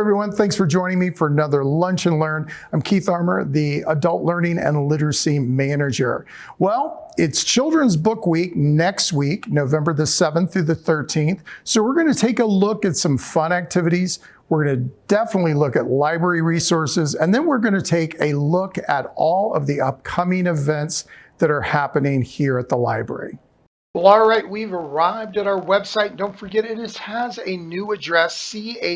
everyone. Thanks for joining me for another Lunch and Learn. I'm Keith Armour, the Adult Learning and Literacy Manager. Well, it's Children's Book Week next week, November the 7th through the 13th. So we're going to take a look at some fun activities. We're going to definitely look at library resources, and then we're going to take a look at all of the upcoming events that are happening here at the library. Well, all right, we've arrived at our website. Don't forget, it has a new address, chpl.org.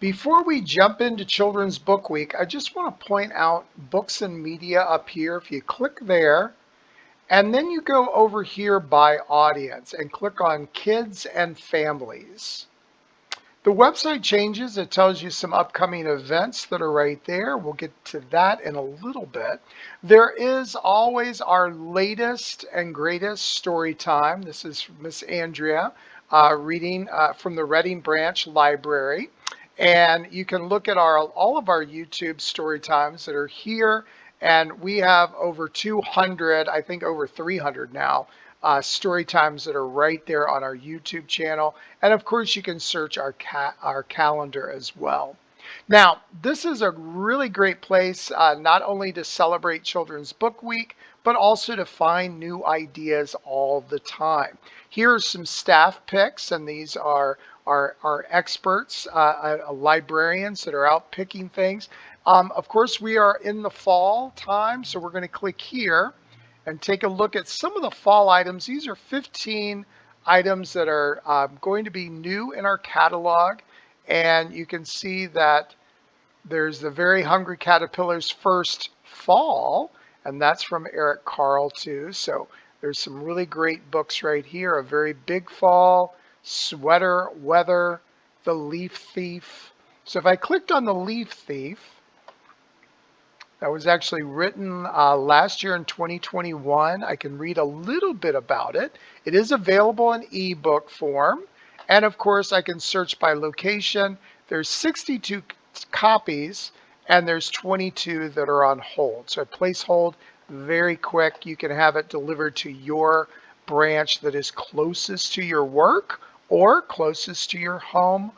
Before we jump into Children's Book Week, I just want to point out books and media up here. If you click there, and then you go over here by audience and click on Kids and Families. The website changes. It tells you some upcoming events that are right there. We'll get to that in a little bit. There is always our latest and greatest story time. This is Miss Andrea reading from the Reading Branch Library. And you can look at all of our YouTube story times that are here. And we have over 200, I think over 300 now, story times that are right there on our YouTube channel. And of course, you can search our calendar as well. Now, this is a really great place not only to celebrate Children's Book Week, but also to find new ideas all the time. Here are some staff picks, and these are our experts, librarians that are out picking things. Of course, we are in the fall time, so we're going to click here and take a look at some of the fall items. These are 15 items that are going to be new in our catalog. And you can see that there's the Very Hungry Caterpillar's First Fall, and that's from Eric Carle too. So there's some really great books right here. A Very Big Fall, Sweater Weather, The Leaf Thief. So if I clicked on The Leaf Thief, that was actually written last year in 2021. I can read a little bit about it. It is available in ebook form. And of course, I can search by location. There's 62 copies, and there's 22 that are on hold. So I place hold very quick. You can have it delivered to your branch that is closest to your work or closest to your home.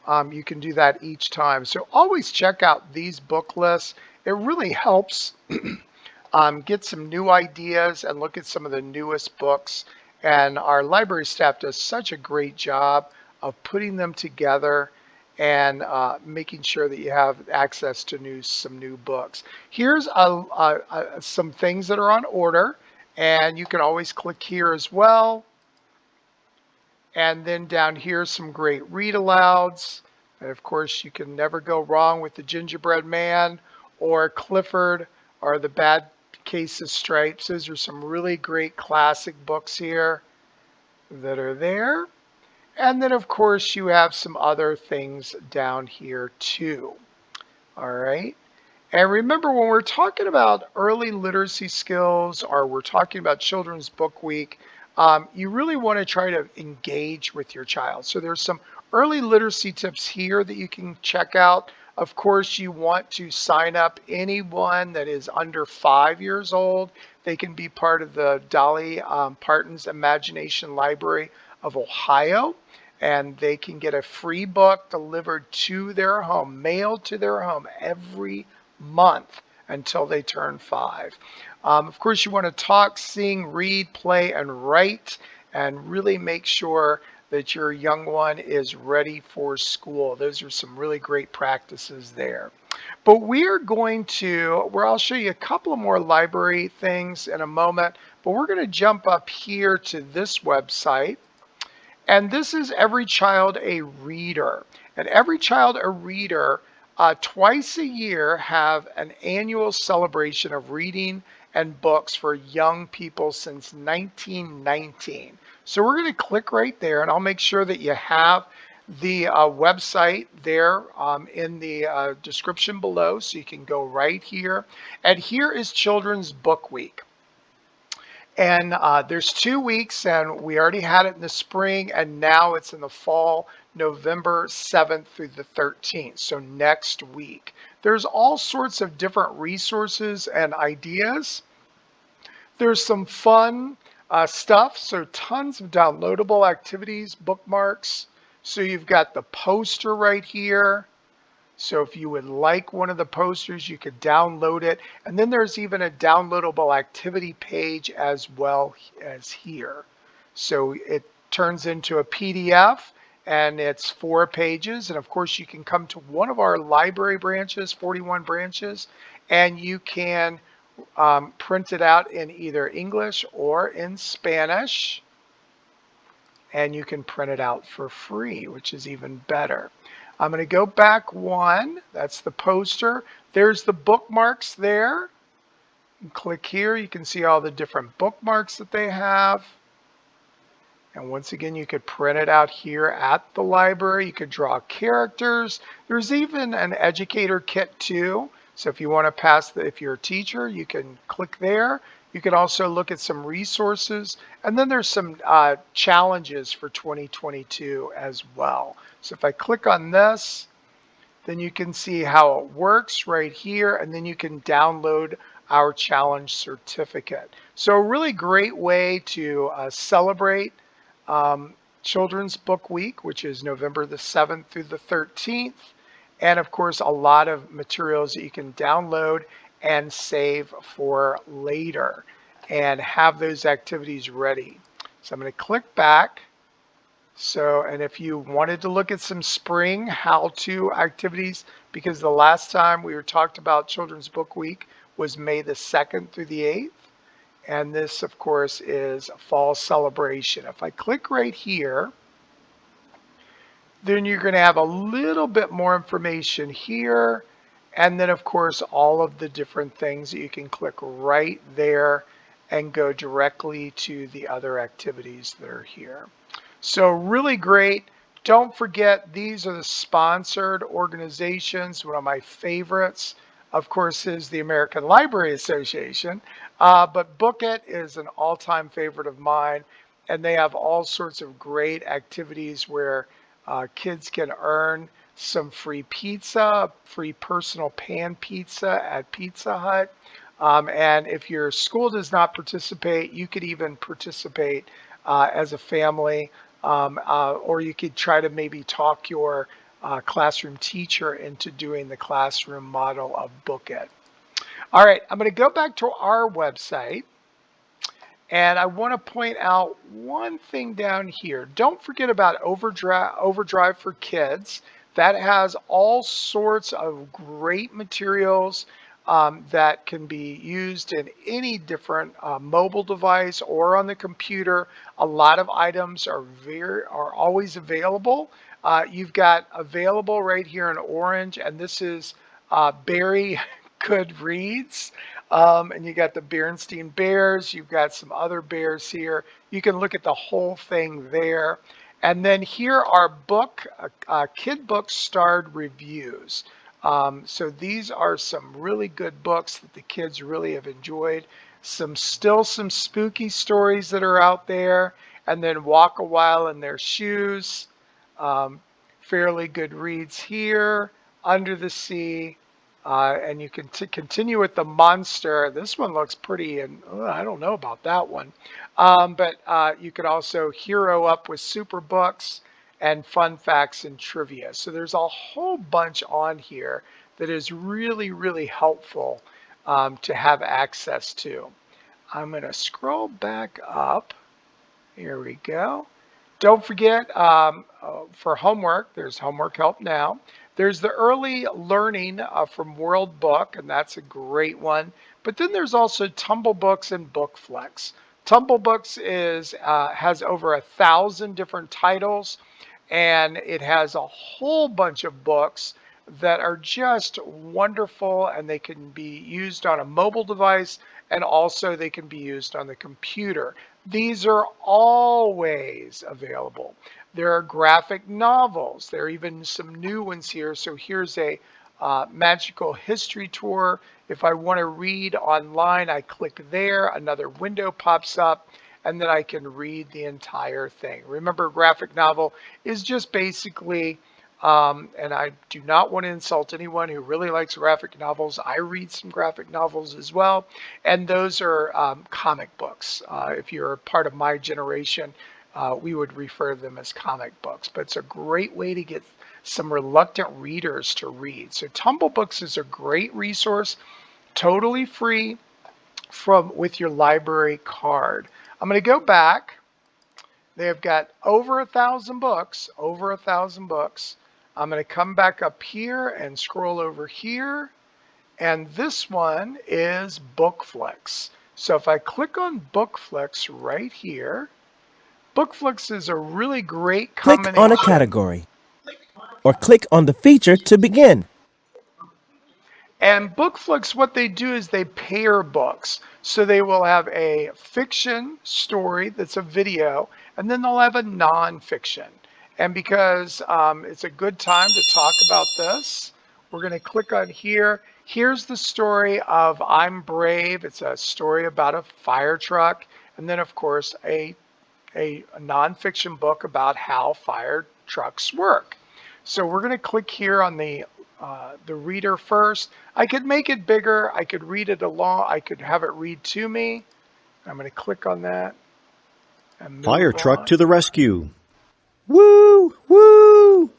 You can do that each time. So always check out these book lists. It really helps get some new ideas and look at some of the newest books. And our library staff does such a great job of putting them together and making sure that you have access to some new books. Here's some things that are on order, and you can always click here as well. And then down here, some great read alouds. And of course, you can never go wrong with the Gingerbread Man or Clifford or the Bad Case of Stripes. Those are some really great classic books here that are there. And then of course you have some other things down here too. All right. And remember, when we're talking about early literacy skills or we're talking about Children's Book Week, you really want to try to engage with your child. So there's some early literacy tips here that you can check out. Of course, you want to sign up anyone that is under 5 years old. They can be part of the Dolly Parton's Imagination Library of Ohio, and they can get a free book delivered to their home, mailed to their home every month until they turn 5. Of course, you want to talk, sing, read, play, and write, and really make sure that your young one is ready for school. Those are some really great practices there. But I'll show you a couple of more library things in a moment, but we're going to jump up here to this website. And this is Every Child a Reader. And Every Child a Reader, twice a year, have an annual celebration of reading and books for young people since 1919. So we're going to click right there, and I'll make sure that you have the website there in the description below, so you can go right here. And here is Children's Book Week. And there's 2 weeks, and we already had it in the spring, and now it's in the fall, November 7th through the 13th, so next week. There's all sorts of different resources and ideas. There's some fun stuff, so tons of downloadable activities, bookmarks, So you've got the poster right here. So if you would like one of the posters, you could download it. And then there's even a downloadable activity page as well as here. So it turns into a PDF and it's 4 pages. And of course, you can come to one of our library branches, 41 branches, and you can print it out in either English or in Spanish. And you can print it out for free, which is even better. I'm going to go back one. That's the poster. There's the bookmarks there. Click here. You can see all the different bookmarks that they have. And once again, you could print it out here at the library. You could draw characters. There's even an educator kit too. So if you want to if you're a teacher, you can click there. You can also look at some resources. And then there's some challenges for 2022 as well. So if I click on this, then you can see how it works right here. And then you can download our challenge certificate. So a really great way to celebrate Children's Book Week, which is November the 7th through the 13th. And of course, a lot of materials that you can download and save for later and have those activities ready. So I'm going to click back. So, and if you wanted to look at some spring how-to activities, because the last time we were talked about Children's Book Week was May the 2nd through the 8th. And this, of course, is fall celebration. If I click right here, then you're going to have a little bit more information here. And then, of course, all of the different things that you can click right there and go directly to the other activities that are here. So really great. Don't forget, these are the sponsored organizations. One of my favorites, of course, is the American Library Association. But Book It is an all-time favorite of mine. And they have all sorts of great activities where kids can earn some free pizza, free personal pan pizza at Pizza Hut. And if your school does not participate, you could even participate as a family, or you could try to maybe talk your classroom teacher into doing the classroom model of Book It. All right, I'm going to go back to our website. And I want to point out one thing down here. Don't forget about OverDrive for Kids. That has all sorts of great materials that can be used in any different mobile device or on the computer. A lot of items are always available. You've got available right here in orange, and this is Barry Good Reads. And you got the Berenstain Bears. You've got some other bears here. You can look at the whole thing there. And then here are kid book starred reviews. So these are some really good books that the kids really have enjoyed. Still some spooky stories that are out there. And then Walk a While in Their Shoes. Fairly good reads here. Under the Sea. And you can continue with the monster. This one looks pretty, and I don't know about that one. But you could also hero up with super books and fun facts and trivia. So there's a whole bunch on here that is really, really helpful to have access to. I'm going to scroll back up. Here we go. Don't forget, for homework, there's homework help now. There's the early learning from World Book, and that's a great one. But then there's also Tumbleooks and Bookflix. Tumbleooks has over 1,000 different titles, and it has a whole bunch of books that are just wonderful, and they can be used on a mobile device, and also they can be used on the computer. These are always available. There are graphic novels. There are even some new ones here. So here's a magical history tour. If I want to read online, I click there. Another window pops up, and then I can read the entire thing. Remember, graphic novel is just basically, and I do not want to insult anyone who really likes graphic novels. I read some graphic novels as well, and those are comic books. If you're part of my generation, we would refer to them as comic books, but it's a great way to get some reluctant readers to read. So Tumblebooks is a great resource, totally free with your library card. I'm going to go back. They've got over 1,000 books, over 1,000 books. I'm going to come back up here and scroll over here. And this one is Bookflix. So if I click on Bookflix right here, Bookflix is a really great combination. Click on a category or click on the feature to begin. And Bookflix, what they do is they pair books. So they will have a fiction story that's a video, and then they'll have a nonfiction. And because it's a good time to talk about this, we're going to click on here. Here's the story of I'm Brave. It's a story about a fire truck. And then, of course, a nonfiction book about how fire trucks work. So we're going to click here on the reader first. I could make it bigger. I could read it along. I could have it read to me. I'm going to click on that. And Fire truck to the rescue. Woo! Woo!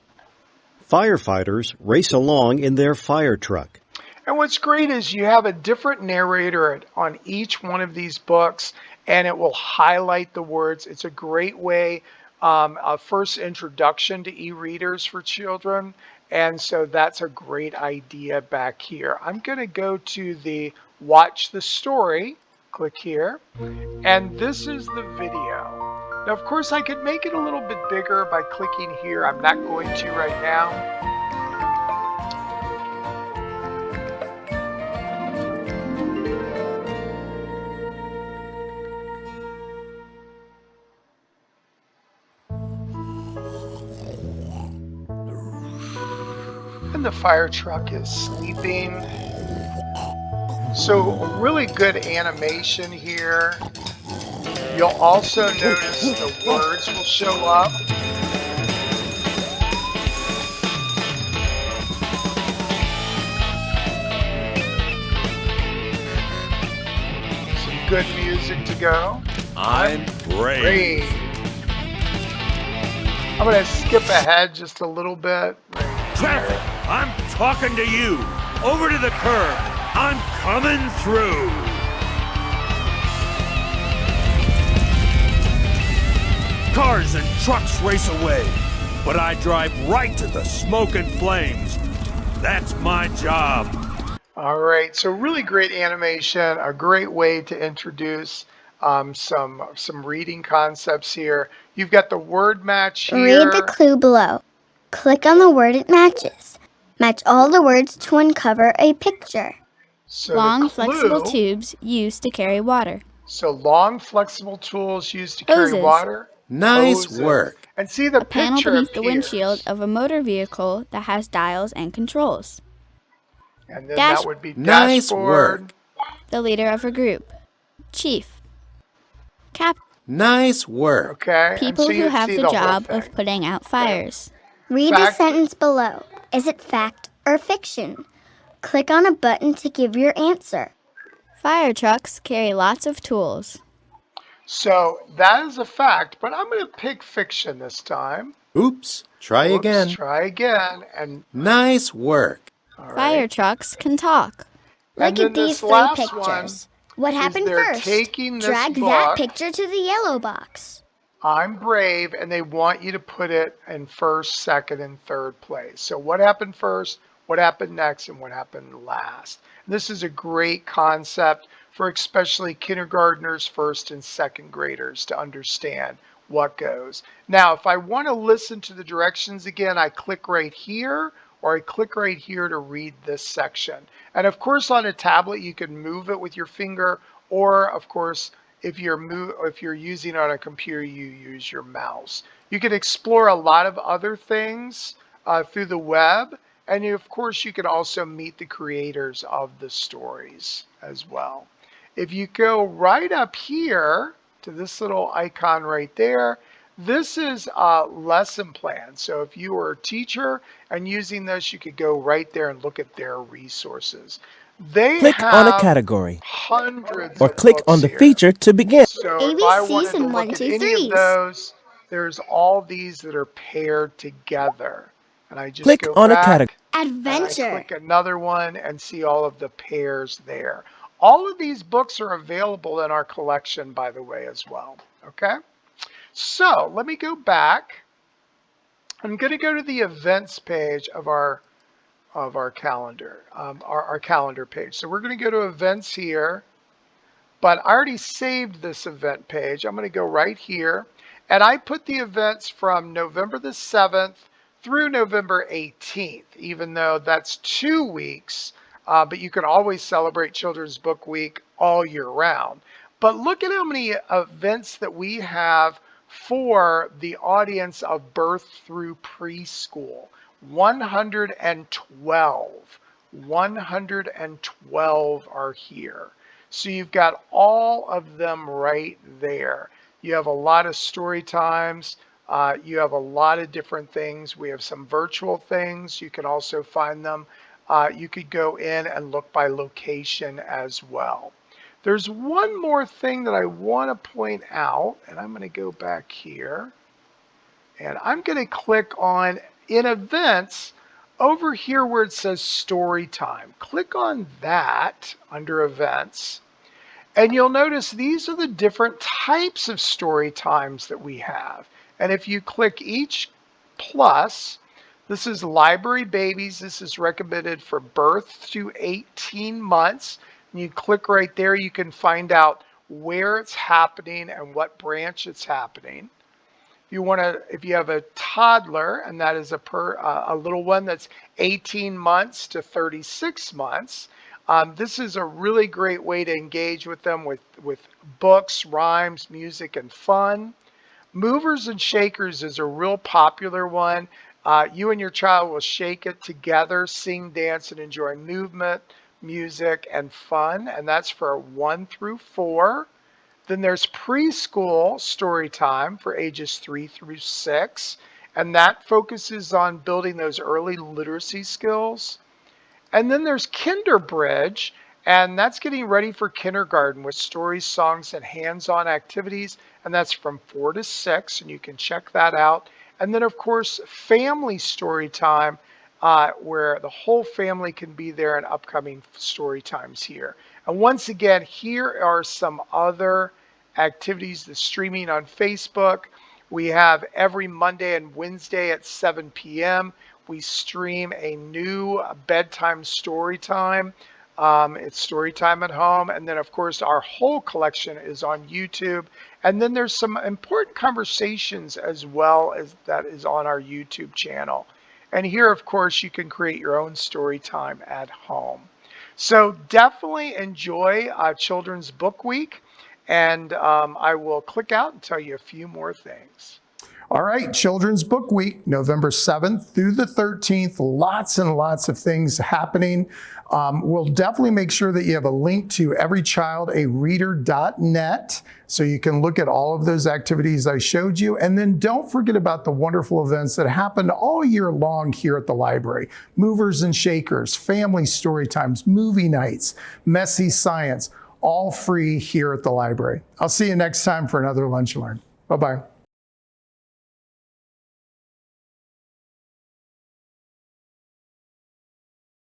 Firefighters race along in their fire truck. And what's great is you have a different narrator on each one of these books, and it will highlight the words. It's a great way, a first introduction to e-readers for children. And so that's a great idea back here. I'm going to go to the Watch the Story. Click here. And this is the video. Now, of course, I could make it a little bit bigger by clicking here. I'm not going to right now. And the fire truck is sleeping. So really good animation here. You'll also notice the words will show up. Some good music to go. I'm brave. I'm going to skip ahead just a little bit. Traffic, I'm talking to you. Over to the curb. I'm coming through. Cars and trucks race away, but I drive right to the smoke and flames. That's my job. All right, so really great animation, a great way to introduce some reading concepts here. You've got the word match here. Read the clue below. Click on the word it matches. Match all the words to uncover a picture. So long, flexible tubes used to carry water. So long, flexible tools used to carry water. Nice Hoses. work. And see the A panel picture beneath the appears. windshield of a motor vehicle that has dials and controls. And then that would be Nice dashboard. work. The leader of a group. Chief. Captain. Nice work. Okay. People and so who you have see the whole job thing. of putting out fires. Read the sentence below. Is it fact or fiction? Click on a button to give your answer. Fire trucks carry lots of tools. So that is a fact, but I'm going to pick fiction this time. Oops. Try again. Try again. And Nice work. all right. Fire trucks can talk. And Look at then these this three last pictures. one What happened they're first? taking this Drag book, that picture to the yellow box. I'm Brave, and they want you to put it in first, second, and third place. So what happened first, what happened next, and what happened last. This is a great concept for especially kindergartners, first and second graders to understand what goes. Now, if I want to listen to the directions again, I click right here, or I click right here to read this section. And of course, on a tablet, you can move it with your finger, or of course, if you're using it on a computer, you use your mouse. You can explore a lot of other things through the web, and of course, you can also meet the creators of the stories as well. If you go right up here to this little icon right there, this is a lesson plan. So if you were a teacher and using this, you could go right there and look at their resources. They Click have on a category hundreds or of click books on the here. feature to begin. So if I wanted to look at any of those, there's all these that are paired together. And I just Click go on a back category. and I Adventure. click another one and see all of the pairs there. All of these books are available in our collection, by the way, as well. Okay, so let me go back. I'm going to go to the events page of our calendar, our calendar page. So we're going to go to events here, but I already saved this event page. I'm going to go right here, and I put the events from November the 7th through November 18th, even though that's 2 weeks, but you can always celebrate Children's Book Week all year round. But look at how many events that we have for the audience of birth through preschool. 112. 112 are here. So you've got all of them right there. You have a lot of story times. You have a lot of different things. We have some virtual things. You can also find them. You could go in and look by location as well. There's one more thing that I want to point out, and I'm going to go back here. And I'm going to click on, in events, over here where it says story time. Click on that under events. And you'll notice these are the different types of story times that we have. And if you click each plus, this is library babies. This is recommended for birth to 18 months. And you click right there, you can find out where it's happening and what branch it's happening. If you have a toddler, and that is a little one that's 18 months to 36 months, this is a really great way to engage with them with books, rhymes, music, and fun. Movers and shakers is a real popular one. You and your child will shake it together, sing, dance, and enjoy movement, music, and fun, and that's for 1 through 4. Then there's preschool story time for ages 3 through 6, and that focuses on building those early literacy skills. And then there's Kinderbridge, and that's getting ready for kindergarten with stories, songs, and hands-on activities, and that's from 4 to 6, and you can check that out. And then, of course, family story time, where the whole family can be there in upcoming story times here. And once again, here are some other activities. The streaming on Facebook. We have every Monday and Wednesday at 7 p.m. We stream a new bedtime story time. It's story time at home. And then, of course, our whole collection is on YouTube. And then there's some important conversations as well as that is on our YouTube channel. And here, of course, you can create your own story time at home. So definitely enjoy Children's Book Week. And I will click out and tell you a few more things. All right, Children's Book Week, November 7th through the 13th, lots and lots of things happening. We'll definitely make sure that you have a link to everychildareader.net so you can look at all of those activities I showed you. And then don't forget about the wonderful events that happen all year long here at the library. Movers and shakers, family story times, movie nights, messy science, all free here at the library. I'll see you next time for another Lunch and Learn. Bye-bye.